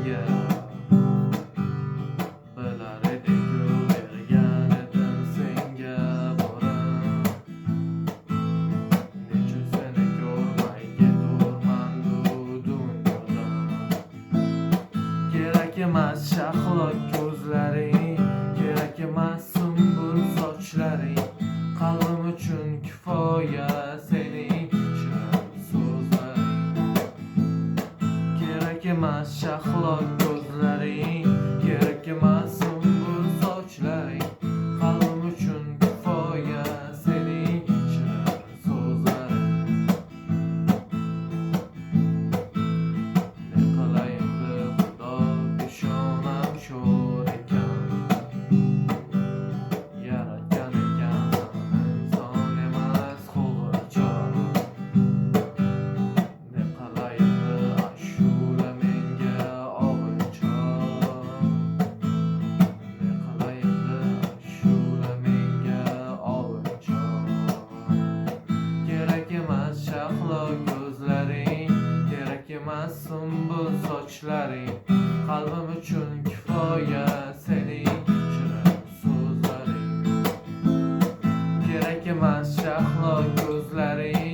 menga. Bilar edik yo'l bergan edim senga borim. Necha seni ko'rmay keturman bu dunyodan. Kerak emas shahlo ko'zlaring, kerak emas sumbul sochlaring. Qalbim uchun kifoya sening shirin so'zlaring. Kerak emas shahlo ko'zlaring, kerak emas sumbul sochlaring. Qalbim uchun kifoya sening shirin so'zlaring. Ne qilayin Xudo peshonam sho'r ekan. Yaratgan ekan inson emas qo'g'irchoq. Ne qilayin ashula menga ovunchoq. Ne qilayin ashula menga ovunchoq. Kerak emas shahlo ko'zlaring, kerak emas sumbul sochlaring. Qalbim uchun kifoya sening shirin so'zlaring. Kerak emas shahlo ko'zlaring,